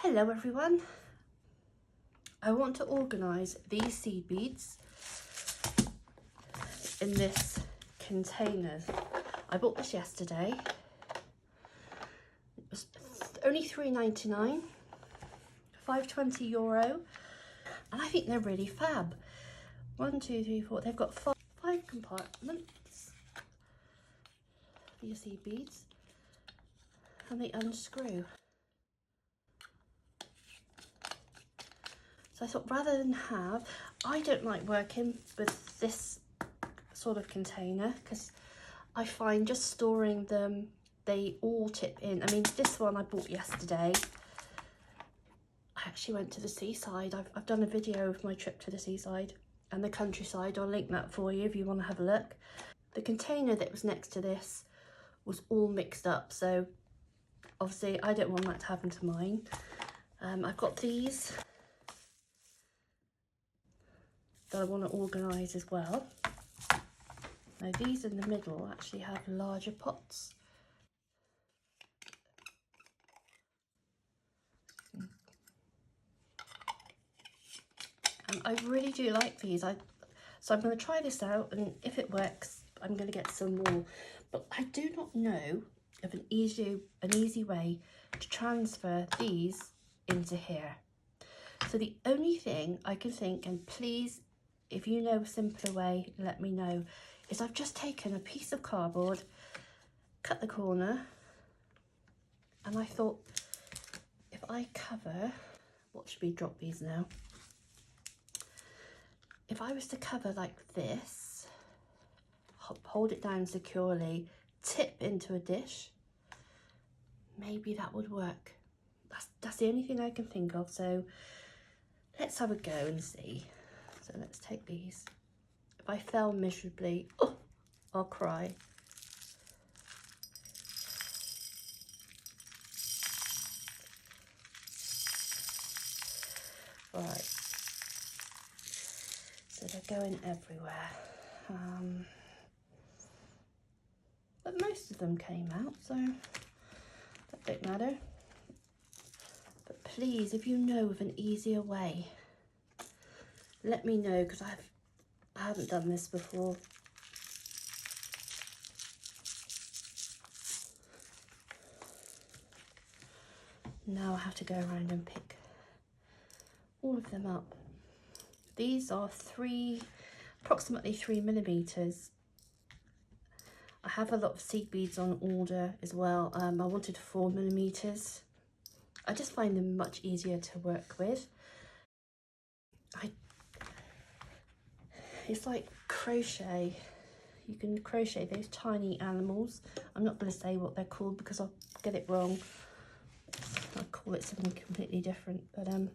Hello everyone. I want to organise these seed beads in this container. I bought this yesterday. It was only £3.99, €5.20, and I think they're really fab. 1, 2, 3, 4. They've got five compartments for your seed beads, and they unscrew. So I thought, rather than I don't like working with this sort of container because I find just storing them, they all tip in. I mean, this one I bought yesterday. I actually went to the seaside. I've done a video of my trip to the seaside and the countryside. I'll link that for you if you want to have a look. The container that was next to this was all mixed up, so obviously I don't want that to happen to mine. I've got these that I want to organise as well. Now these in the middle actually have larger pots. And I really do like these. So I'm going to try this out, and if it works I'm going to get some more. But I do not know of an easy way to transfer these into here. So the only thing I can think, and please, if you know a simpler way, let me know, is I've just taken a piece of cardboard, cut the corner, and I thought, if I cover, watch me drop these now, if I was to cover like this, hold it down securely, tip into a dish, maybe that would work. That's the only thing I can think of, so let's have a go and see. So let's take these. If I fail miserably, oh, I'll cry. Right. So they're going everywhere. But most of them came out, so that don't matter. But please, if you know of an easier way, let me know, because I haven't done this before. Now I have to go around and pick all of them up. These are approximately 3mm. I have a lot of seed beads on order as well. I wanted 4mm. I just find them much easier to work with. It's like crochet. You can crochet those tiny animals. I'm not going to say what they're called because I'll get it wrong. I'll call it something completely different. But I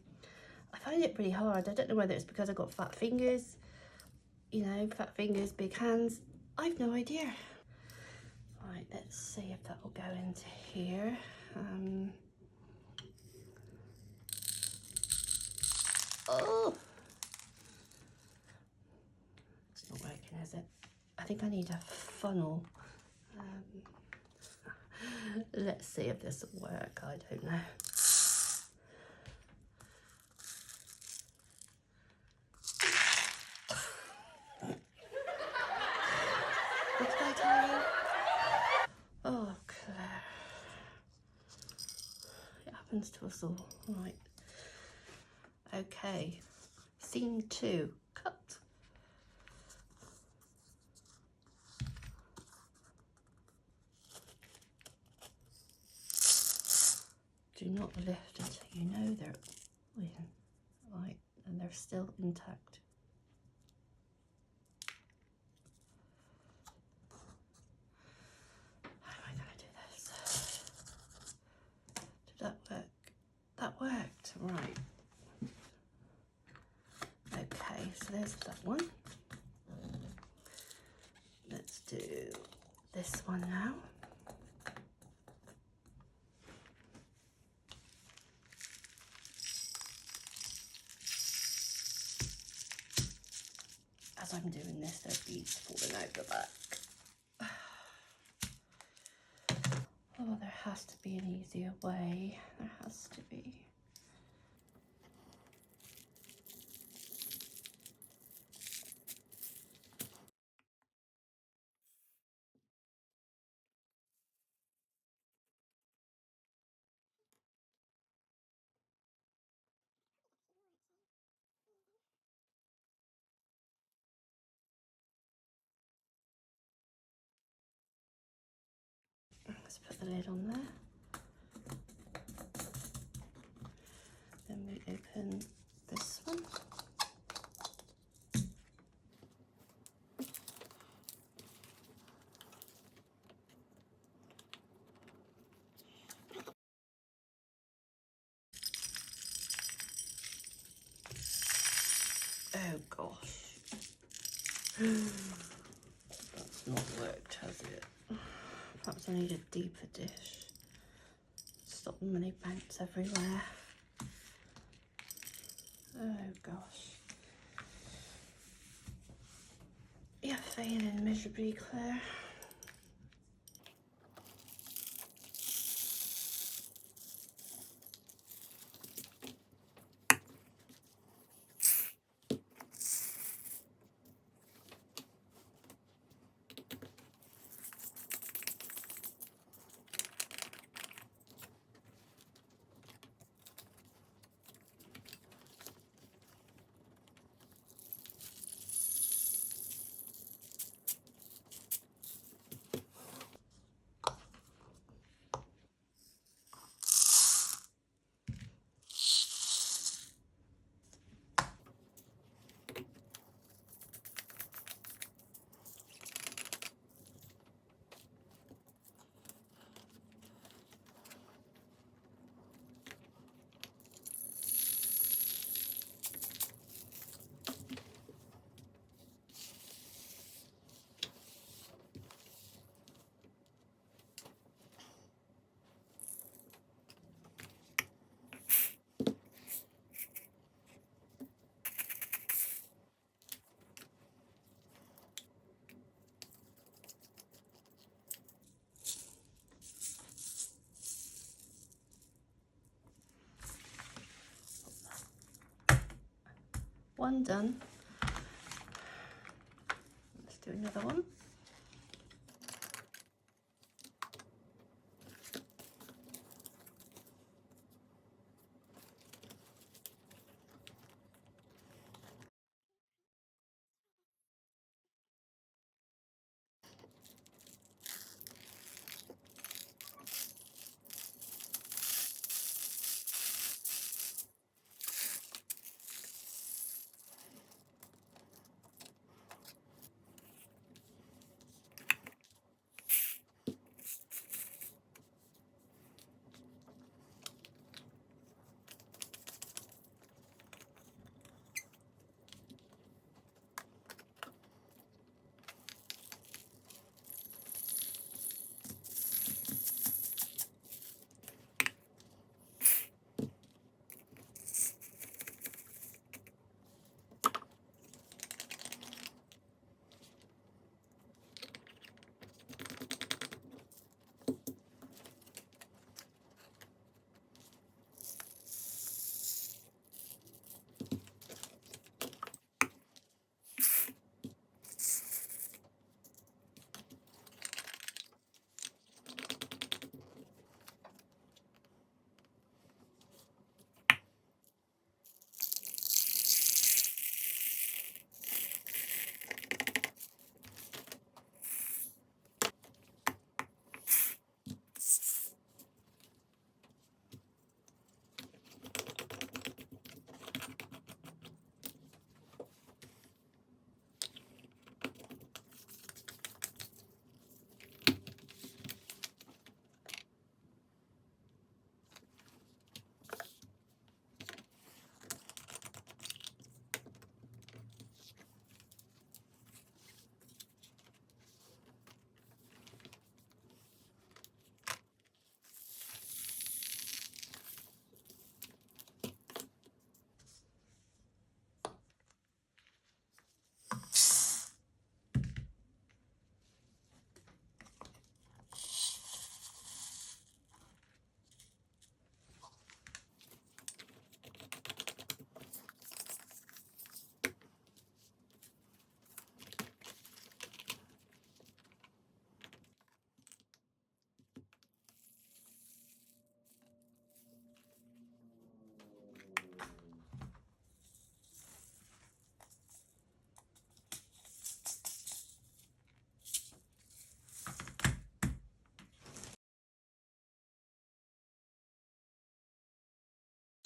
find it really hard. I don't know whether it's because I've got fat fingers. You know, fat fingers, big hands. I've no idea. Right, let's see if that will go into here. Oh! It's not working, is it? I think I need a funnel. Let's see if this will work. I don't know. What did I tell you? Oh, Claire. It happens to us all. Right. Okay. Scene 2. Cut. Do not lift until you know they're in. Right, and they're still intact. How am I going to do this? Did that work? That worked, right. Okay, so there's that one. Let's do this one now. As I'm doing this, there are beads falling out the back. Oh, there has to be an easier way. There has to be. Let's put the lid on there. Then we open this one. Oh gosh. That's not worked, has it? Perhaps I need a deeper dish. Stop the money bounce everywhere. Oh gosh. You're failing miserably, Claire. One done. Let's do another one.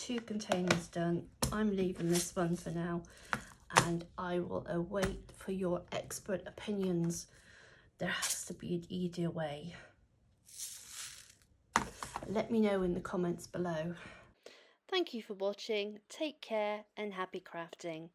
2 containers done. I'm leaving this one for now, and I will await for your expert opinions. There has to be an easier way. Let me know in the comments below. Thank you for watching. Take care and happy crafting.